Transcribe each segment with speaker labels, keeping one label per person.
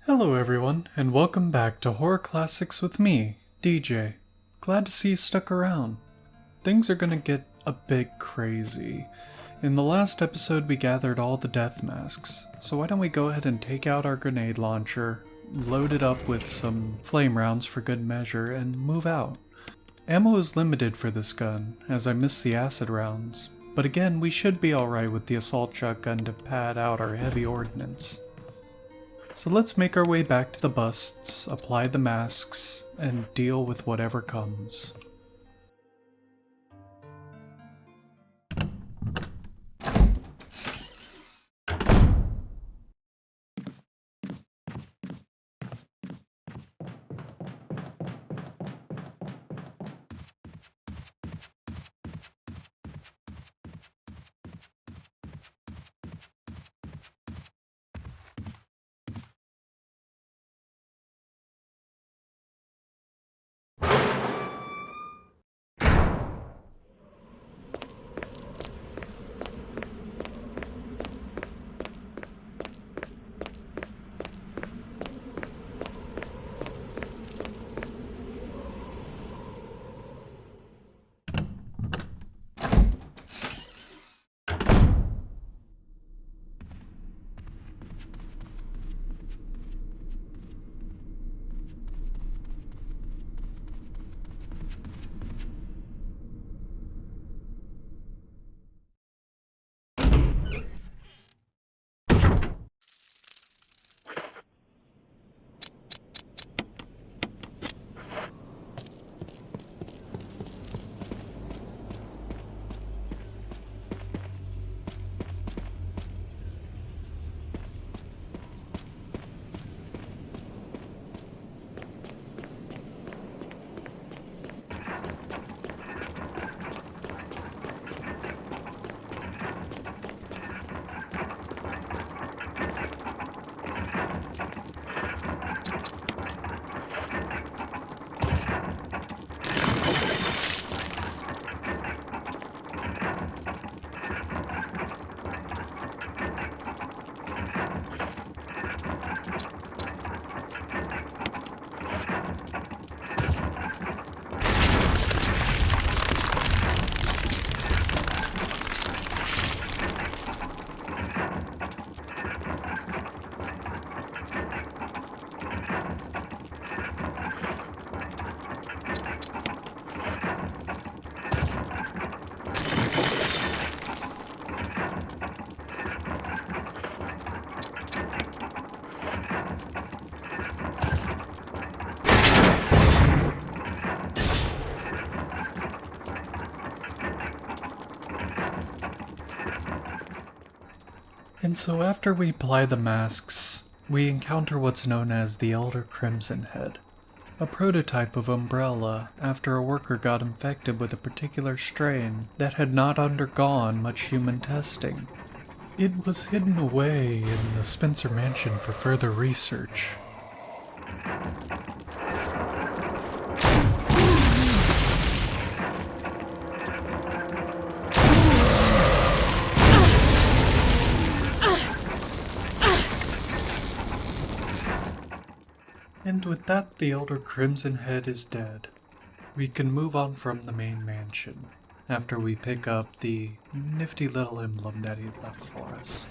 Speaker 1: Hello everyone, and welcome back to Horror Classics with me, DJ. Glad to see you stuck around. Things are gonna get a bit crazy. In the last episode we gathered all the death masks, so why don't we go ahead and take out our grenade launcher, load it up with some flame rounds for good measure, and move out. Ammo is limited for this gun, as I missed the acid rounds, but again we should be alright with the assault shotgun to pad out our heavy ordnance. So let's make our way back to the busts, apply the masks, and deal with whatever comes. And so after we apply the masks, we encounter what's known as the Elder Crimson Head, a prototype of umbrella after a worker got infected with a particular strain that had not undergone much human testing. It was hidden away in the Spencer Mansion for further research. And with that, the Elder Crimson Head is dead. We can move on from the main mansion, after we pick up the nifty little emblem that he left for us.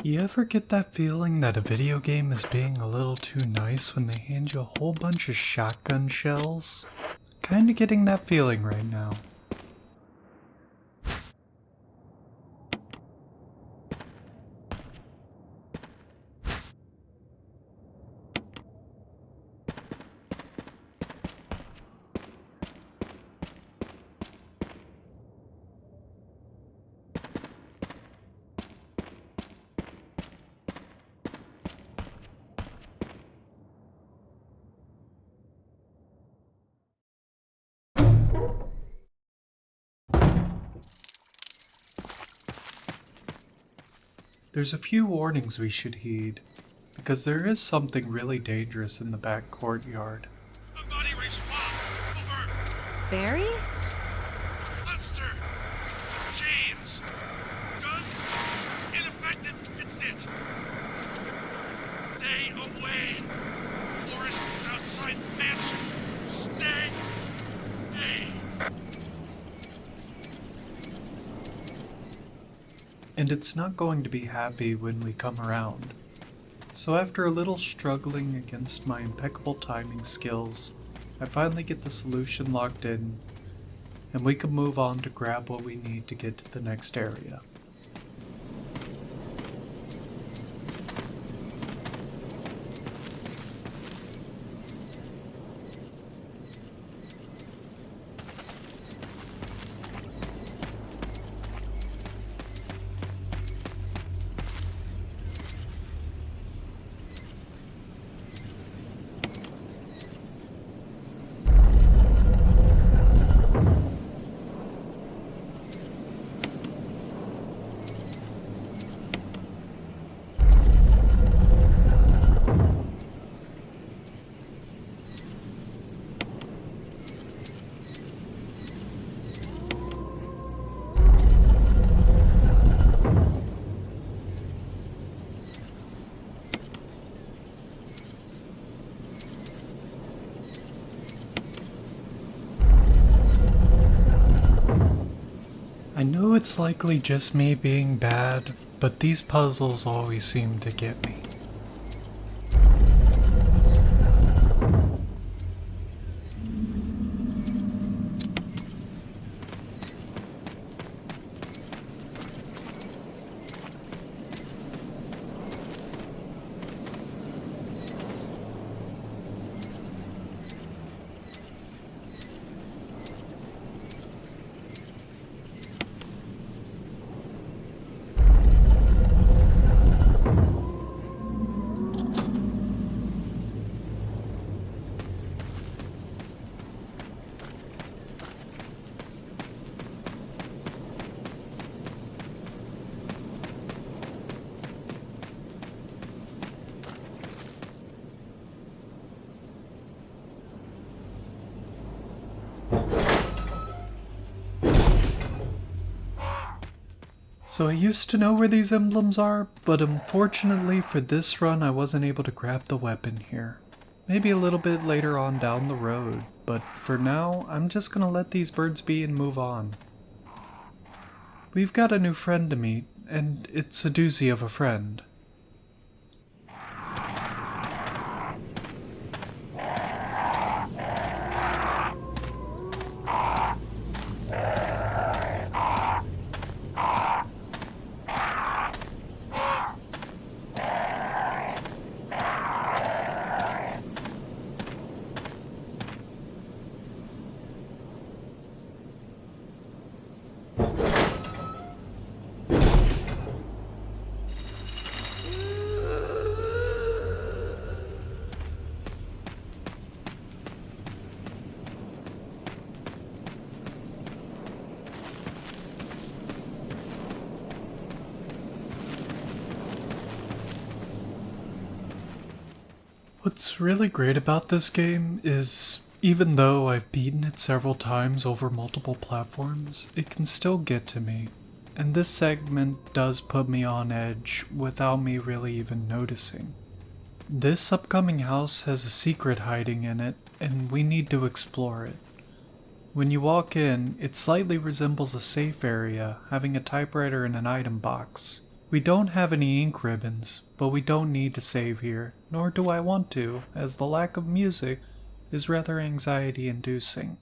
Speaker 1: You ever get that feeling that a video game is being a little too nice when they hand you a whole bunch of shotgun shells? Kinda getting that feeling right now. There's a few warnings we should heed, because there is something really dangerous in the back courtyard.
Speaker 2: Somebody respond! Over!
Speaker 3: Barry?
Speaker 2: Monster! James! Gun! Ineffective! It's it! Stay away! Forest outside mansion! Stay! Hey!
Speaker 1: And it's not going to be happy when we come around. So after a little struggling against my impeccable timing skills, I finally get the solution locked in, and we can move on to grab what we need to get to the next area. I know it's likely just me being bad, but these puzzles always seem to get me. So I used to know where these emblems are, but unfortunately for this run I wasn't able to grab the weapon here. Maybe a little bit later on down the road, but for now I'm just gonna let these birds be and move on. We've got a new friend to meet, and it's a doozy of a friend. What's really great about this game is, even though I've beaten it several times over multiple platforms, it can still get to me. And this segment does put me on edge without me really even noticing. This upcoming house has a secret hiding in it, and we need to explore it. When you walk in, it slightly resembles a safe area, having a typewriter and an item box. We don't have any ink ribbons, but we don't need to save here, nor do I want to, as the lack of music is rather anxiety-inducing.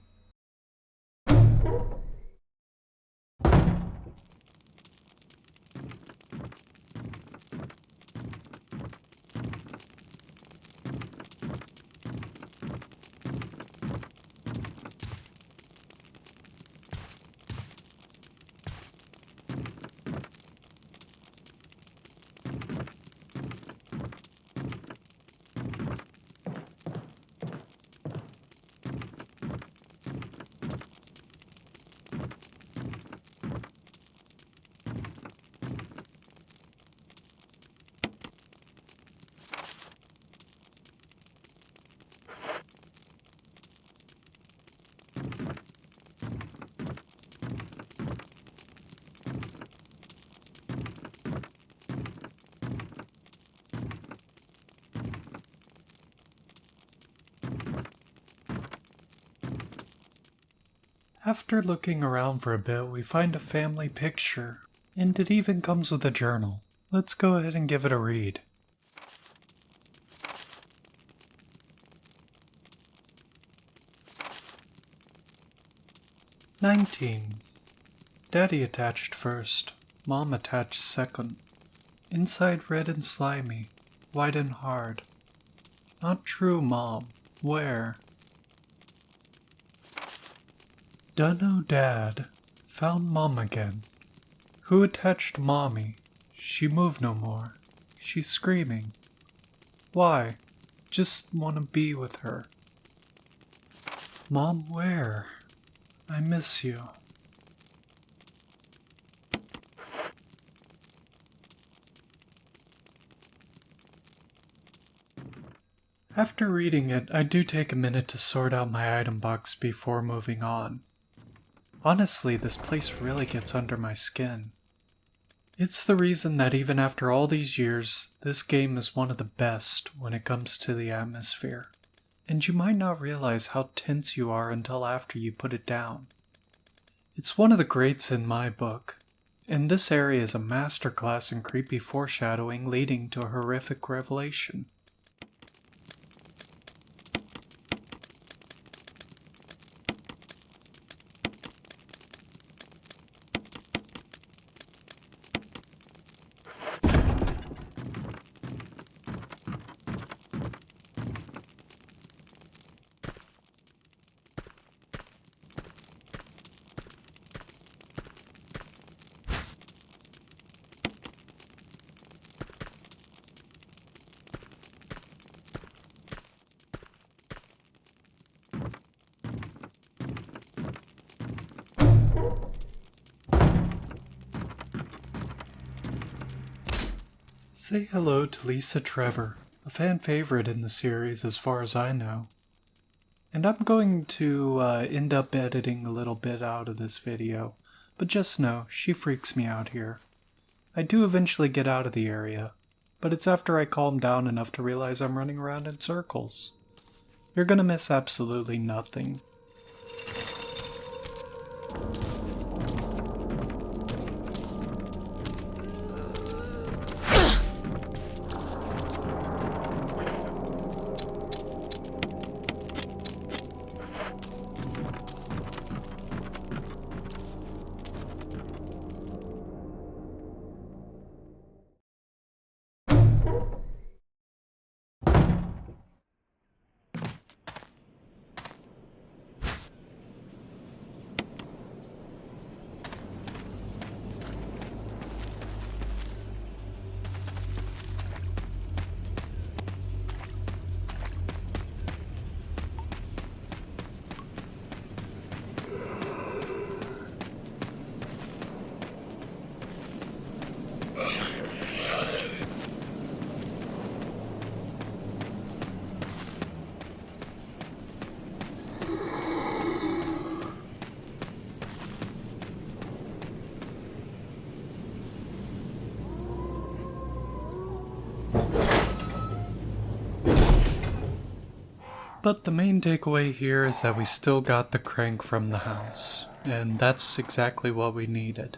Speaker 1: After looking around for a bit, we find a family picture, and it even comes with a journal. Let's go ahead and give it a read. "19. Daddy attached first, Mom attached second. Inside red and slimy, white and hard. Not true, Mom. Where? Dunno, Dad. Found Mom again. Who attached Mommy? She moved no more. She's screaming. Why? Just wanna be with her. Mom, where? I miss you." After reading it, I do take a minute to sort out my item box before moving on. Honestly, this place really gets under my skin. It's the reason that even after all these years, this game is one of the best when it comes to the atmosphere. And you might not realize how tense you are until after you put it down. It's one of the greats in my book, and this area is a masterclass in creepy foreshadowing leading to a horrific revelation. Say hello to Lisa Trevor, a fan favorite in the series as far as I know. And I'm going to end up editing a little bit out of this video, but just know, she freaks me out here. I do eventually get out of the area, but it's after I calm down enough to realize I'm running around in circles. You're gonna miss absolutely nothing. But the main takeaway here is that we still got the crank from the house, and that's exactly what we needed.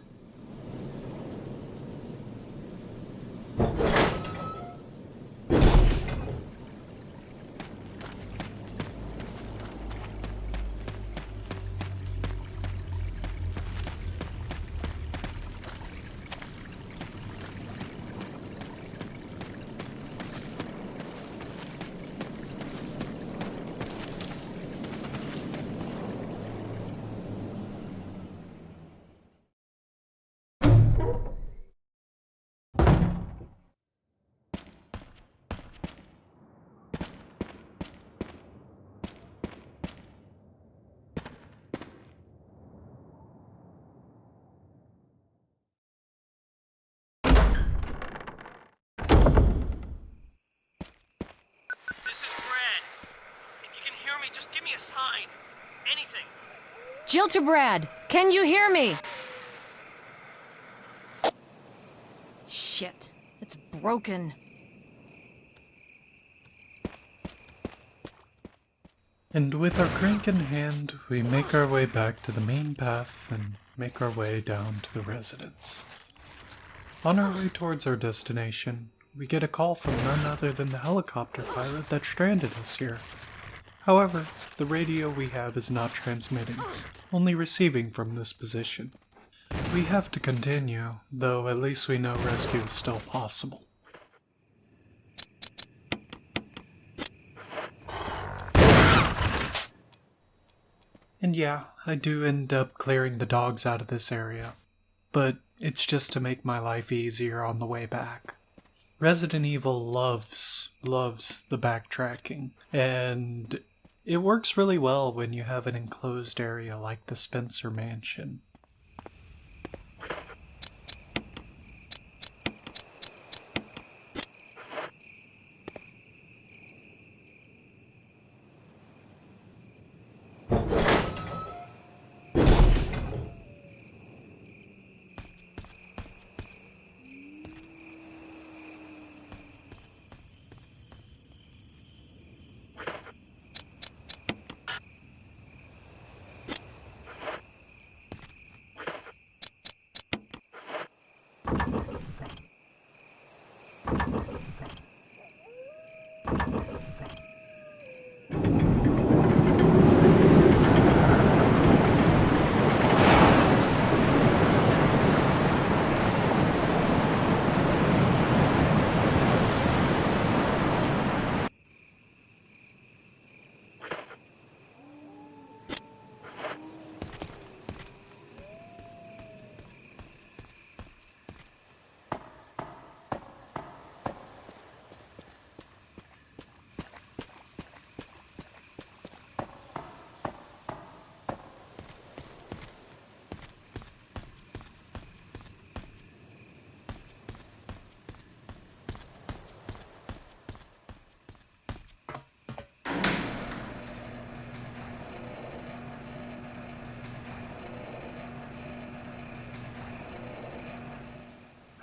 Speaker 3: This is Brad. If you can hear me, just give me a sign. Anything.
Speaker 4: Jill to Brad, can you hear me? Shit, it's broken.
Speaker 1: And with our crank in hand, we make our way back to the main path and make our way down to the residence. On our way towards our destination, we get a call from none other than the helicopter pilot that stranded us here. However, the radio we have is not transmitting, only receiving from this position. We have to continue, though at least we know rescue is still possible. And yeah, I do end up clearing the dogs out of this area, but it's just to make my life easier on the way back. Resident Evil loves the backtracking, and it works really well when you have an enclosed area like the Spencer Mansion.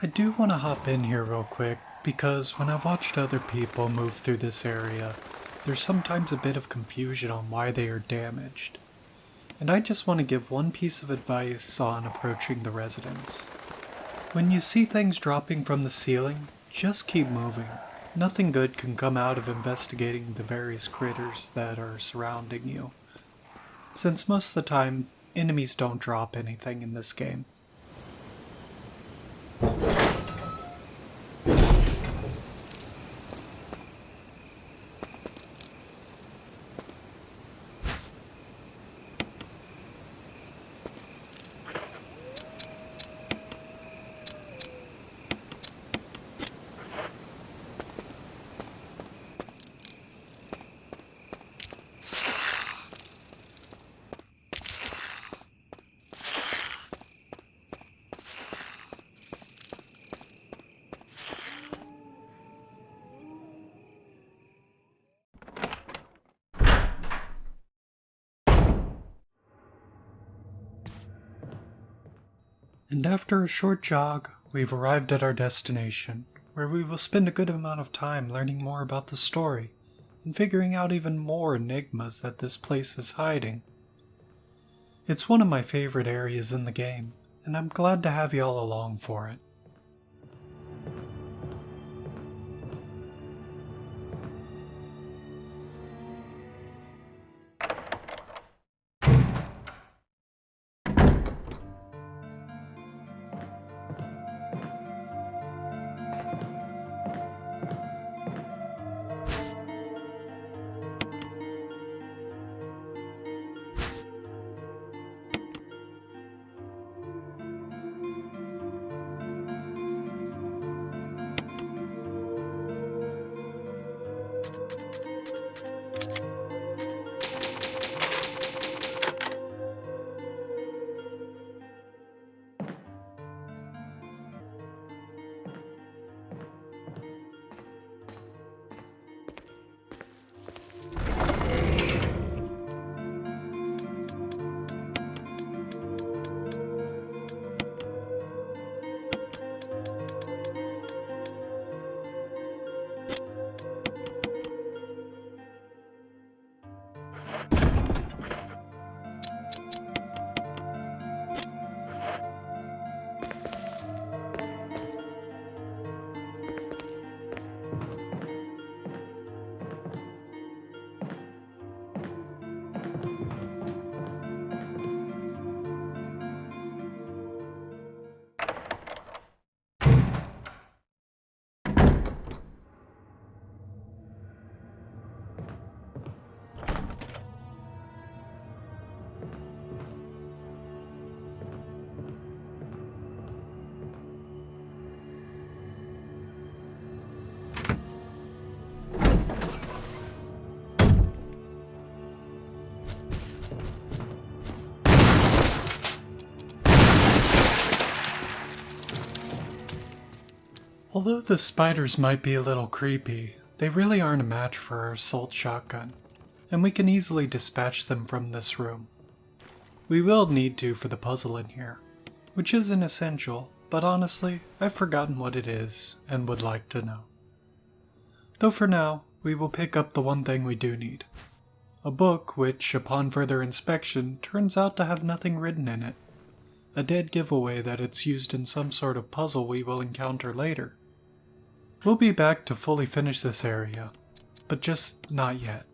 Speaker 1: I do want to hop in here real quick, because when I've watched other people move through this area, there's sometimes a bit of confusion on why they are damaged. And I just want to give one piece of advice on approaching the residence. When you see things dropping from the ceiling, just keep moving. Nothing good can come out of investigating the various critters that are surrounding you, since most of the time, enemies don't drop anything in this game. And after a short jog, we've arrived at our destination, where we will spend a good amount of time learning more about the story, and figuring out even more enigmas that this place is hiding. It's one of my favorite areas in the game, and I'm glad to have y'all along for it. Although the spiders might be a little creepy, they really aren't a match for our assault shotgun, and we can easily dispatch them from this room. We will need to for the puzzle in here, which isn't essential, but honestly, I've forgotten what it is and would like to know. Though for now, we will pick up the one thing we do need. A book which, upon further inspection, turns out to have nothing written in it. A dead giveaway that it's used in some sort of puzzle we will encounter later. We'll be back to fully finish this area, but just not yet.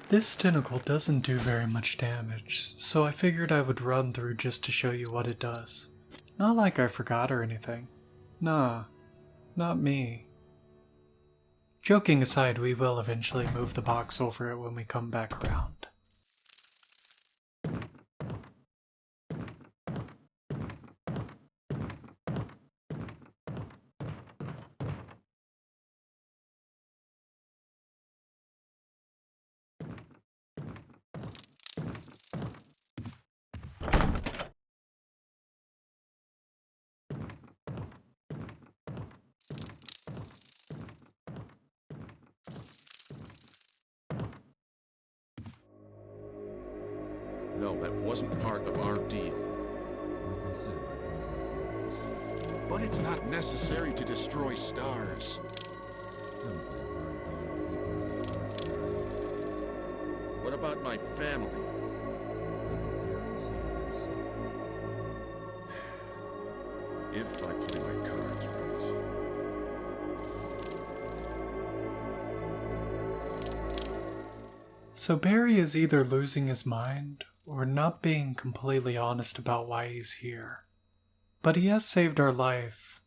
Speaker 1: This tentacle doesn't do very much damage, so I figured I would run through just to show you what it does. Not like I forgot or anything. Nah, not me. Joking aside, we will eventually move the box over it when we come back around.
Speaker 5: No, that wasn't part of our deal.
Speaker 6: Like I said, I have my orders.
Speaker 5: But it's not necessary to destroy stars.
Speaker 6: Don't be a hard dog to keep under the parts, Barry.
Speaker 5: What about my family?
Speaker 6: We will guarantee their safety.
Speaker 5: If I put in my cards right.
Speaker 1: So Barry is either losing his mind or not being completely honest about why he's here. But he has saved our life,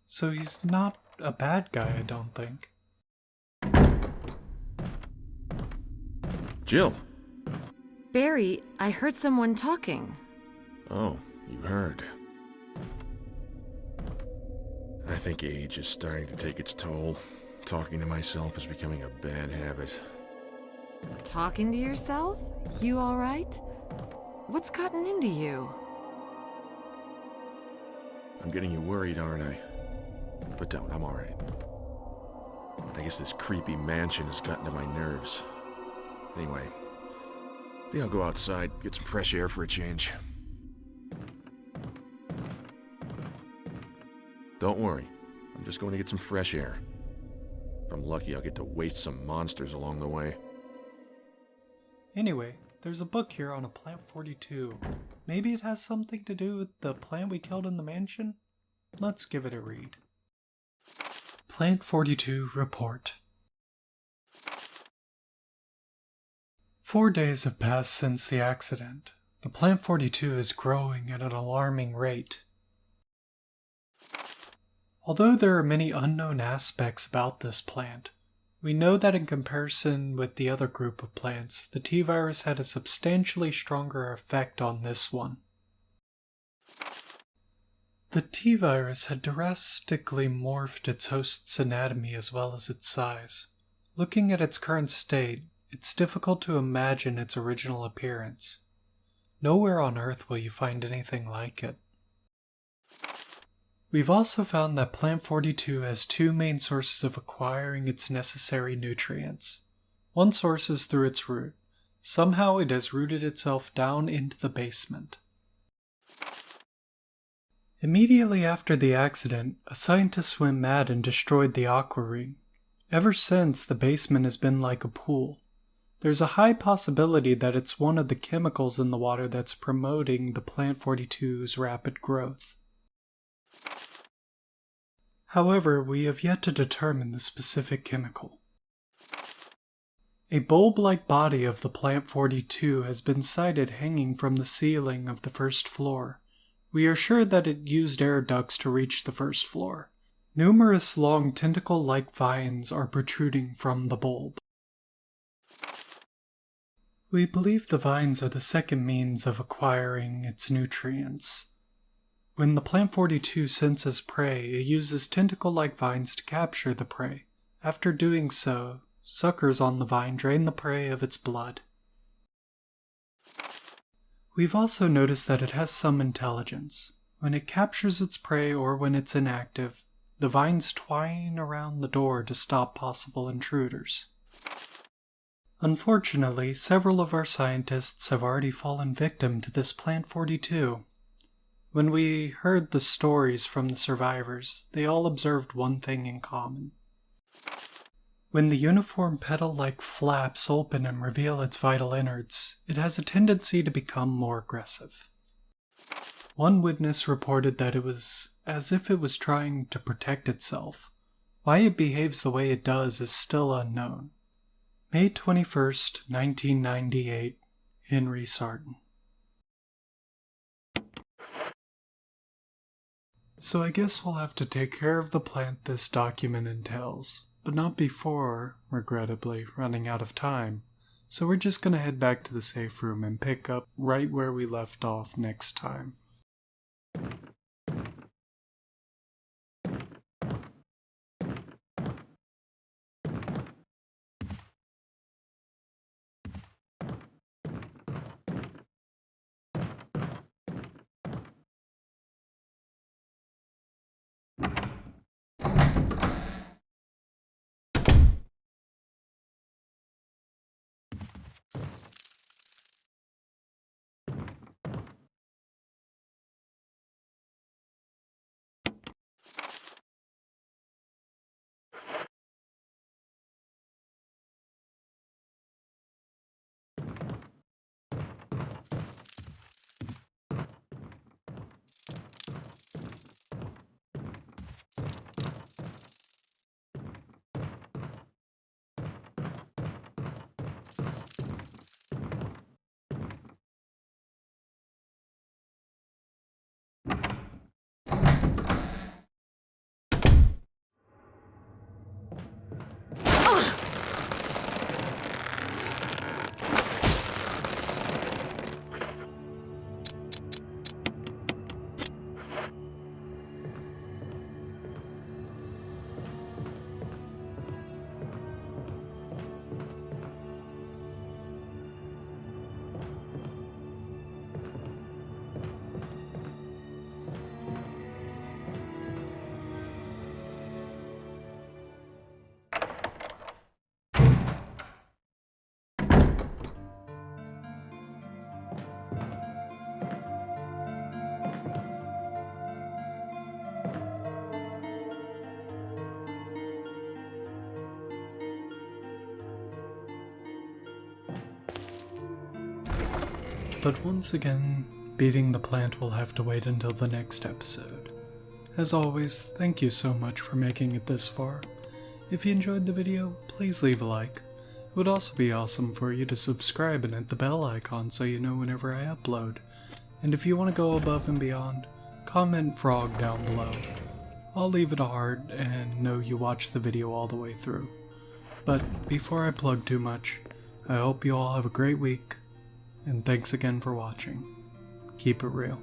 Speaker 1: so he's not a bad guy, I don't think.
Speaker 5: Jill!
Speaker 4: Barry, I heard someone talking.
Speaker 5: Oh, you heard. I think age is starting to take its toll. Talking to myself is becoming a bad habit.
Speaker 4: Talking to yourself? You alright? What's gotten into you?
Speaker 5: I'm getting you worried, aren't I? But don't, I'm alright. I guess this creepy mansion has gotten to my nerves. Anyway, I think I'll go outside, get some fresh air for a change. Don't worry, I'm just going to get some fresh air. If I'm lucky, I'll get to waste some monsters along the way.
Speaker 1: Anyway, there's a book here on a Plant 42. Maybe it has something to do with the plant we killed in the mansion? Let's give it a read. Plant 42 Report. 4 days have passed since the accident. The Plant 42 is growing at an alarming rate. Although there are many unknown aspects about this plant, we know that in comparison with the other group of plants, the T-virus had a substantially stronger effect on this one. The T-virus had drastically morphed its host's anatomy as well as its size. Looking at its current state, it's difficult to imagine its original appearance. Nowhere on Earth will you find anything like it. We've also found that Plant 42 has two main sources of acquiring its necessary nutrients. One source is through its root. Somehow it has rooted itself down into the basement. Immediately after the accident, a scientist went mad and destroyed the aqua ring. Ever since, the basement has been like a pool. There's a high possibility that it's one of the chemicals in the water that's promoting the Plant 42's rapid growth. However, we have yet to determine the specific chemical. A bulb-like body of the Plant 42 has been sighted hanging from the ceiling of the first floor. We are sure that it used air ducts to reach the first floor. Numerous long tentacle-like vines are protruding from the bulb. We believe the vines are the second means of acquiring its nutrients. When the Plant 42 senses prey, it uses tentacle-like vines to capture the prey. After doing so, suckers on the vine drain the prey of its blood. We've also noticed that it has some intelligence. When it captures its prey or when it's inactive, the vines twine around the door to stop possible intruders. Unfortunately, several of our scientists have already fallen victim to this Plant 42. When we heard the stories from the survivors, they all observed one thing in common. When the uniform petal-like flaps open and reveal its vital innards, it has a tendency to become more aggressive. One witness reported that it was as if it was trying to protect itself. Why it behaves the way it does is still unknown. May 21st, 1998, Henry Sarton. So I guess we'll have to take care of the plant this document entails. but not before, regrettably, running out of time. So we're just gonna head back to the safe room and pick up right where we left off next time. But once again, beating the plant will have to wait until the next episode. As always, thank you so much for making it this far. If you enjoyed the video, please leave a like. It would also be awesome for you to subscribe and hit the bell icon so you know whenever I upload. And if you want to go above and beyond, comment frog down below. I'll leave it a heart and know you watched the video all the way through. But before I plug too much, I hope you all have a great week. And thanks again for watching. Keep it real.